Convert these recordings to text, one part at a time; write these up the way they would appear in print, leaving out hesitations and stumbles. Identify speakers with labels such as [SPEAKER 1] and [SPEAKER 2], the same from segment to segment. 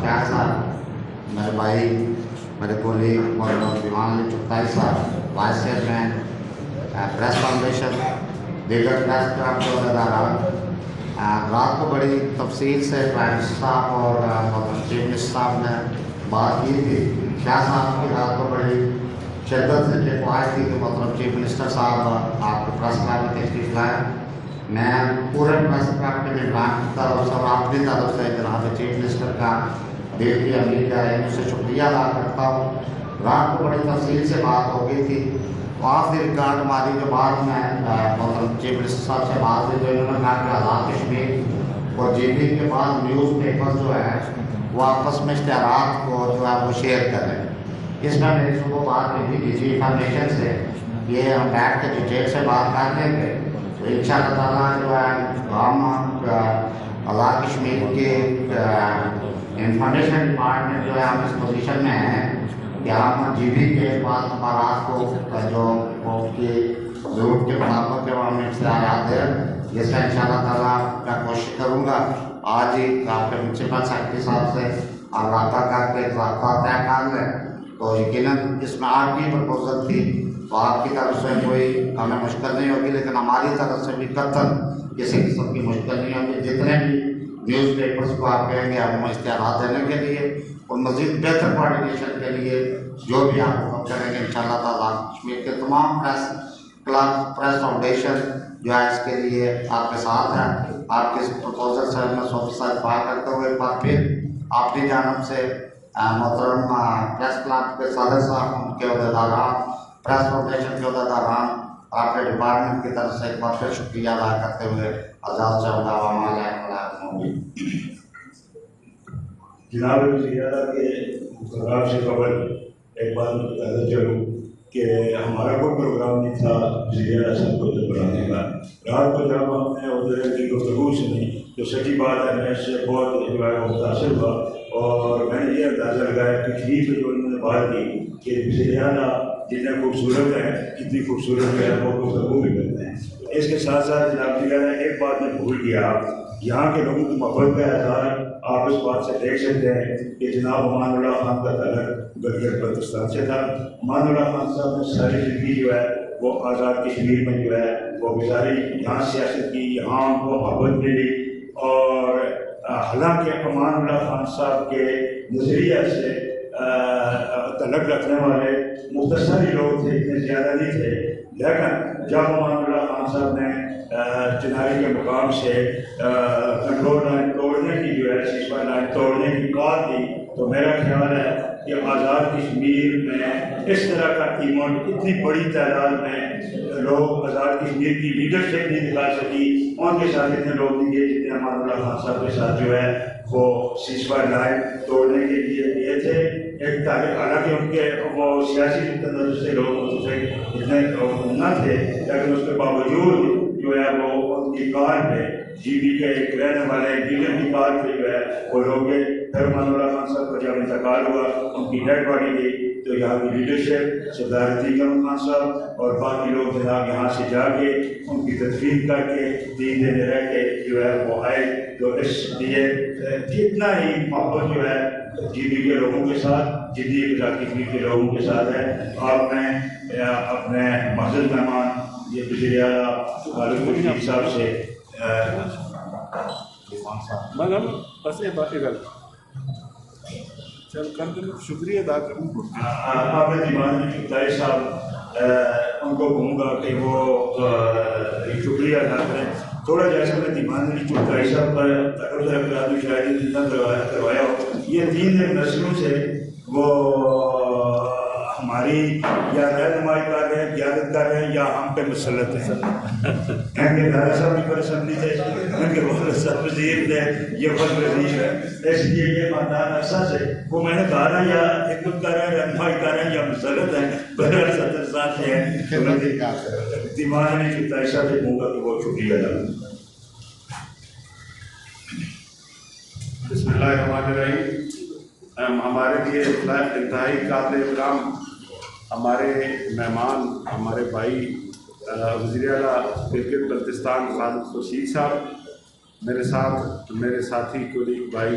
[SPEAKER 1] شاہ صاحب، میرے بھائی میرے کولیگ مولانا دیوان علی چغتائی صاحب، وائس چیئرمین پریس فاؤنڈیشن، دیگر پریس کلب کے عہدیداران، رات کو بڑی تفصیل سے پرائم منسٹر صاحب اور چیف منسٹر صاحب نے بات کی تھی۔ شاہ صاحب کی رات کو بڑی شدت سے خواہش تھی کہ چیف منسٹر صاحب آپ کے پریس کلب میں تشریف لائیں۔ میں پورے پریس کلب کے ممبران کی طرف سے اور اپنی طرف سے جناب چیف منسٹر کا دل کی امید ہے ان سے شکریہ ادا کرتا ہوں۔ رات کو بڑی تفصیل سے بات ہو گئی تھی، آخری ریکارڈ ہماری جو بعد میں چیف منسٹر صاحب سے بات ہوئی تو انہوں نے کہا کہ آزاد کشمیر اور جے پی کے بعد نیوز پیپر جو ہے وہ آپس میں اشتہارات کو جو ہے وہ شیئر کریں۔ اس میں میری صبح بات ہوئی تھی ڈی انفارمیشن سے، یہ ہم بیٹھ کے ڈیٹیل سے بات کر لیں گے تو ان شاء اللہ تعالیٰ جو ہے ہم آزاد کشمیر کے انفارمیشن ڈپارٹمنٹ جو ہے ہم اس پوزیشن میں ہیں کہ ہم جی بی کے بعض اخبارات کو جو ان کی ضرورت کے مطابق جو ہم اشتہارات دیں، جس کا ان شاء اللہ تعالیٰ میں کوشش کروں گا آج ہی آپ کے پرنسپل سیکرٹری صاحب سے آپ رابطہ کر کے ضابطہ طے کر لیں تو یقیناً اس میں آپ کی پرپوزل تھی تو آپ کی طرف سے کوئی ہمیں مشکل نہیں ہوگی، لیکن ہماری طرف سے بھی قطعاً کسی قسم کی مشکل نہیں ہوگی۔ جتنے بھی نیوز پیپرز کو آپ کہیں گے ہم اشتہارات دینے کے لیے اور مزید بہتر کوآرڈینیشن کے لیے جو بھی آپ حکم کریں گے ان شاء اللہ تعالیٰ کشمیر کے تمام پریس کلب پریس فاؤنڈیشن جو ہے اس کے لیے آپ کے ساتھ ہے۔ آپ کے اس پرپوزل سے میں سو اتفاق کرتے ہوئے ایک بار پھر اپنی جانب سے محترم پریس کلب کے صدر صاحب کے عہدیداران، پریس فاؤنڈیشن کے عہدیداران، آپ کے ڈپارٹمنٹ کی طرف سے ایک بار پھر شکریہ ادا کرتے ہوئے آزاد چاہوں گا۔
[SPEAKER 2] جناب وزیر اعلیٰ کے پروگرام سے قبل ایک بات بتانا چاہوں کہ ہمارا کوئی پروگرام نہیں تھا وزیر اعلیٰ صاحب کو بلانے کا۔ رات کو جب ہم نے ادھر کی گفتگو سنی تو سچی بات ہے میں اس سے بہت جو ہے متاثر ہوا اور میں نے یہ اندازہ لگایا کہ ٹھیک ہے جو انہوں نے بات کی کہ وزیر اعلیٰ جتنے خوبصورت ہیں کتنی خوبصورت ہے وہ گفتگو بھی کرتے ہیں۔ اس کے ساتھ ساتھ جناب جی ایک بات میں بھول گیا، یہاں کے لوگوں کی محبت کا اظہار آپ اس بات سے دیکھ سکتے ہیں کہ جناب امان اللہ خان کا تعلق گلگت بلتستان سے تھا۔ امان اللہ خان صاحب نے ساری زندگی جو ہے وہ آزاد کشمیر میں جو ہے وہ گزاری، یہاں سیاست کی، یہاں ان کو محبت ملی اور حالانکہ امان اللہ خان صاحب کے نظریہ سے تعلق رکھنے والے مختصر ہی لوگ تھے، اتنے زیادہ نہیں تھے، لیکن جب امان اللہ خان صاحب نے چناری کے مقام سے کنٹرول لائن توڑنے کی جو ہے سیزفائر لائن توڑنے کی کال دی تو میرا خیال ہے کہ آزاد کشمیر میں اس طرح کا ایونٹ اتنی بڑی تعداد میں لوگ آزاد کشمیر کی لیڈرشپ نہیں دکھا سکی، ان کے ساتھ اتنے لوگ نہیں گئے جتنے امان اللہ خان صاحب کے ساتھ جو ہے وہ سیزفائر لائن توڑنے کے لیے گئے تھے۔ ایک تاریخ حالانکہ ان کے وہ سیاسی نظر سے لوگ اتنے نہ تھے، لیکن اس کے باوجود جو ہے وہ ان کی کار پہ جی بی کے ایک رہنے والے لیڈر کی کار پہ جو ہے وہ لوگ گئے۔ پھر امان اللہ خان صاحب کا جب انتقال ہوا ان کی ڈیڈ باڈی گئی تو یہاں کی لیڈرشپ سردار عتیق احمد خان صاحب اور باقی لوگ جناب یہاں سے جا کے ان کی تدفین کر کے 3 دن رہ کے جو ہے وہ آئے۔ تو اس لیے کتنا ہی محبت جو ہے جی بی کے لوگوں کے ساتھ، جدید آزاد کشمیر کے لوگوں کے ساتھ ہے۔ آپ نے اپنے معزز مہمان یہ وزیر اعلیٰ خالد خورشید صاحب سے
[SPEAKER 3] شکریہ ادا کروں
[SPEAKER 2] آپ نے دیوان علی چغتائی صاحب ان کو کہوں گا کہ وہ شکریہ ادا کریں۔ تھوڑا جیسا میں دیوان علی چغتائی صاحب کا شاعری کروایا ہو، یہ 3 دن نسلوں سے وہ ہماری یا رہنمائی کر رہے ہیں، قیادت کر رہے ہیں یا ہم پہ مسلط ہیں۔ ان کے دادا صاحب بھی پر اسمبلی تھے، ان کے والد صاحب وزیر تھے، یہ خود وزیر ہے، اس لیے یہ خاندان عرصہ سے وہ میں نے کہا نا یا خدمت کر رہے ہیں، رہنمائی کر رہے ہیں یا مسلط ہیں، بہرحال 70 سال سے ہیں۔ دیوان علی چغتائی صاحب سے کہوں گا کہ وہ شکریہ ادا کریں۔
[SPEAKER 3] بسم اللہ الرحمن الرحیم۔ ہمارے لیے انتہائی قابل احترام ہمارے مہمان، ہمارے بھائی وزیر اعلیٰ گلگت بلتستان خالد خورشید صاحب، میرے ساتھ میرے ساتھی کولیگ بھائی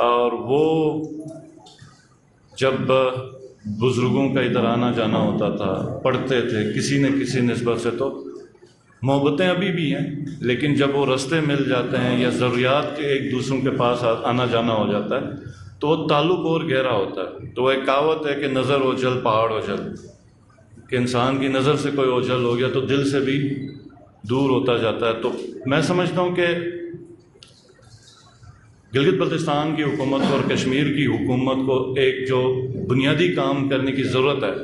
[SPEAKER 4] اور وہ جب بزرگوں کا ادھر آنا جانا ہوتا تھا، پڑھتے تھے کسی نہ کسی نسبت سے، تو محبتیں ابھی بھی ہیں، لیکن جب وہ رستے مل جاتے ہیں یا ضروریات کے ایک دوسروں کے پاس آنا جانا ہو جاتا ہے تو وہ تعلق اور گہرا ہوتا ہے۔ تو وہ ایک کہاوت ہے کہ نظر اوجھل پہاڑ اوجھل، کہ انسان کی نظر سے کوئی اوجھل ہو گیا تو دل سے بھی دور ہوتا جاتا ہے۔ تو میں سمجھتا ہوں کہ گلگت بلتستان کی حکومت کو اور کشمیر کی حکومت کو ایک جو بنیادی کام کرنے کی ضرورت ہے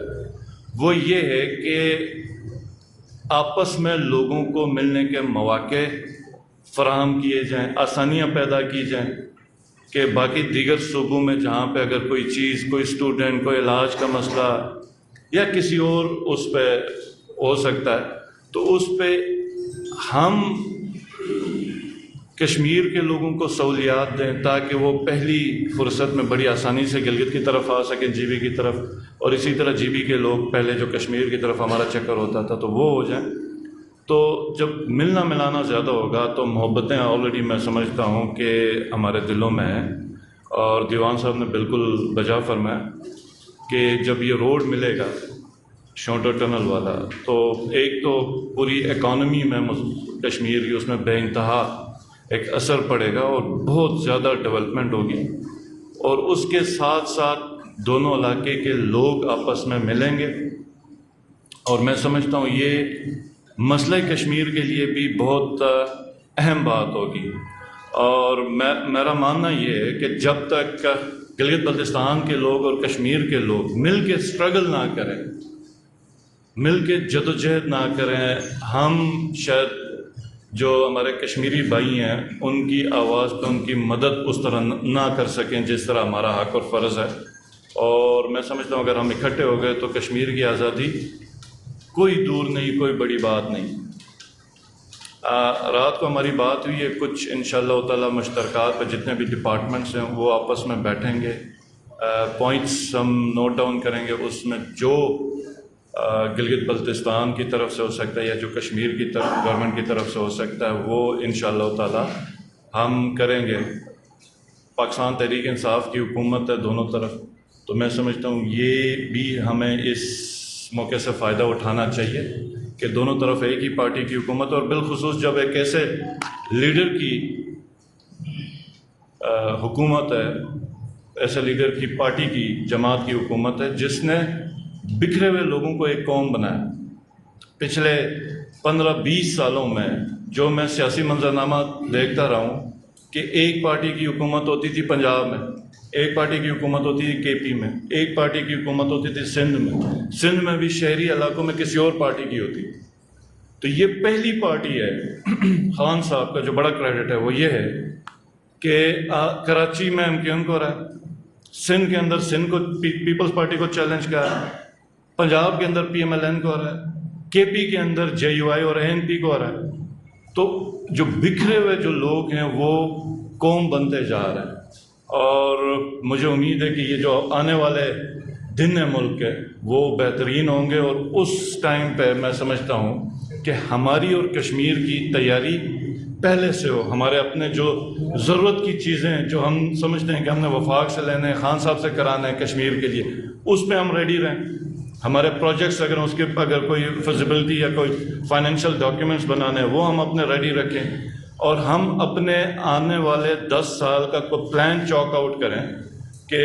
[SPEAKER 4] وہ یہ ہے کہ آپس میں لوگوں کو ملنے کے مواقع فراہم کیے جائیں، آسانیاں پیدا کی جائیں، کہ باقی دیگر صوبوں میں جہاں پہ اگر کوئی چیز، کوئی اسٹوڈنٹ، کوئی علاج کا مسئلہ یا کسی اور اس پہ ہو سکتا ہے تو اس پہ ہم کشمیر کے لوگوں کو سہولیات دیں تاکہ وہ پہلی فرصت میں بڑی آسانی سے گلگت کی طرف آ سکیں، جی بی کی طرف، اور اسی طرح جی بی کے لوگ پہلے جو کشمیر کی طرف ہمارا چکر ہوتا تھا تو وہ ہو جائیں۔ تو جب ملنا ملانا زیادہ ہوگا تو محبتیں آلریڈی میں سمجھتا ہوں کہ ہمارے دلوں میں ہیں، اور دیوان صاحب نے بالکل بجا فرمایا کہ جب یہ روڈ ملے گا شونٹر ٹنل والا تو ایک تو پوری اکانومی میں کشمیر کی اس میں بے انتہا ایک اثر پڑے گا اور بہت زیادہ ڈیولپمنٹ ہوگی، اور اس کے ساتھ ساتھ دونوں علاقے کے لوگ آپس میں ملیں گے، اور میں سمجھتا ہوں یہ مسئلہ کشمیر کے لیے بھی بہت اہم بات ہوگی۔ اور میرا ماننا یہ ہے کہ جب تک گلگت بلتستان کے لوگ اور کشمیر کے لوگ مل کے اسٹرگل نہ کریں، مل کے جدوجہد نہ کریں، ہم شاید جو ہمارے کشمیری بھائی ہیں ان کی آواز پہ ان کی مدد اس طرح نہ کر سکیں جس طرح ہمارا حق اور فرض ہے۔ اور میں سمجھتا ہوں اگر ہم اکٹھے ہو گئے تو کشمیر کی آزادی کوئی دور نہیں، کوئی بڑی بات نہیں۔ رات کو ہماری بات ہوئی ہے، کچھ انشاءاللہ تعالی مشترکات پہ جتنے بھی ڈپارٹمنٹس ہیں وہ آپس میں بیٹھیں گے، پوائنٹس ہم نوٹ ڈاؤن کریں گے، اس میں جو گلگت بلتستان کی طرف سے ہو سکتا ہے یا جو کشمیر کی طرف گورنمنٹ کی طرف سے ہو سکتا ہے وہ انشاءاللہ تعالی ہم کریں گے۔ پاکستان تحریک انصاف کی حکومت ہے دونوں طرف، تو میں سمجھتا ہوں یہ بھی ہمیں اس موقع سے فائدہ اٹھانا چاہیے کہ دونوں طرف ایک ہی پارٹی کی حکومت، اور بالخصوص جب ایک ایسے لیڈر کی حکومت ہے، ایسے لیڈر کی پارٹی کی جماعت کی حکومت ہے جس نے بکھرے ہوئے لوگوں کو ایک قوم بنایا۔ پچھلے 15-20 سالوں میں جو میں سیاسی منظرنامہ دیکھتا رہا ہوں کہ ایک پارٹی کی حکومت ہوتی تھی پنجاب میں، ایک پارٹی کی حکومت ہوتی تھی کے پی میں، ایک پارٹی کی حکومت ہوتی تھی سندھ میں بھی شہری علاقوں میں کسی اور پارٹی کی ہوتی۔ تو یہ پہلی پارٹی ہے خان صاحب کا جو بڑا کریڈٹ ہے وہ یہ ہے کہ کراچی میں MKM کو رہا ہے، سندھ کے اندر سندھ کو پیپلز پارٹی کو چیلنج کیا ہے، پنجاب کے اندر PMLN کو رہا ہے، KP کے اندر JUI اور ANP کو رہا ہے۔ تو جو بکھرے ہوئے جو لوگ ہیں وہ قوم بنتے جا رہے ہیں، اور مجھے امید ہے کہ یہ جو آنے والے دن ہیں ملک کے وہ بہترین ہوں گے، اور اس ٹائم پہ میں سمجھتا ہوں کہ ہماری اور کشمیر کی تیاری پہلے سے ہو۔ ہمارے اپنے جو ضرورت کی چیزیں جو ہم سمجھتے ہیں کہ ہم نے وفاق سے لینے ہیں، خان صاحب سے کرانا ہے کشمیر کے لیے، اس پہ ہم ریڈی رہیں۔ ہمارے پروجیکٹس اگر اس کے اگر کوئی فیزیبلٹی یا کوئی فائنینشیل ڈاکیومنٹس بنانے ہیں وہ ہم اپنے ریڈی رکھیں، اور ہم اپنے آنے والے 10 سال کا کوئی پلان چاک آؤٹ کریں کہ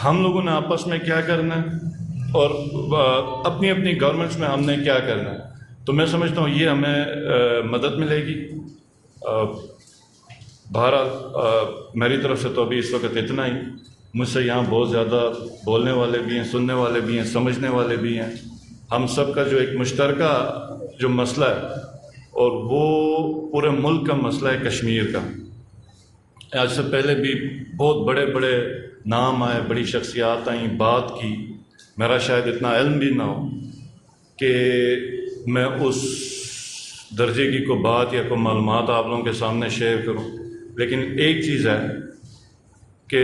[SPEAKER 4] ہم لوگوں نے آپس میں کیا کرنا ہے اور اپنی اپنی گورنمنٹس میں ہم نے کیا کرنا ہے۔ تو میں سمجھتا ہوں یہ ہمیں مدد ملے گی۔ بہرحال میری طرف سے تو ابھی اس وقت اتنا ہی۔ مجھ سے یہاں بہت زیادہ بولنے والے بھی ہیں، سننے والے بھی ہیں، سمجھنے والے بھی ہیں۔ ہم سب کا جو ایک مشترکہ جو مسئلہ ہے اور وہ پورے ملک کا مسئلہ ہے کشمیر کا۔ آج سے پہلے بھی بہت بڑے بڑے نام آئے، بڑی شخصیات آئیں، بات کی، میرا شاید اتنا علم بھی نہ ہو کہ میں اس درجے کی کوئی بات یا کوئی معلومات آپ لوگوں کے سامنے شیئر کروں، لیکن ایک چیز ہے کہ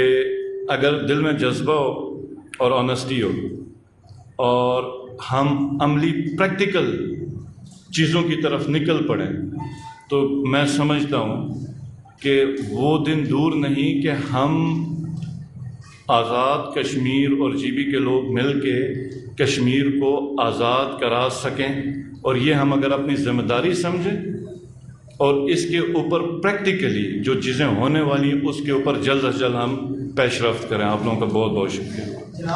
[SPEAKER 4] اگر دل میں جذبہ ہو اور آنیسٹی ہو اور ہم عملی پریکٹیکل چیزوں کی طرف نکل پڑیں تو میں سمجھتا ہوں کہ وہ دن دور نہیں کہ ہم آزاد کشمیر اور جی بی کے لوگ مل کے کشمیر کو آزاد کرا سکیں، اور یہ ہم اگر اپنی ذمہ داری سمجھیں اور اس کے اوپر پریکٹیکلی جو چیزیں ہونے والی ہیں اس کے اوپر جلد از جلد ہم پیش رفت کریں۔ آپ لوگوں کا بہت بہت شکریہ۔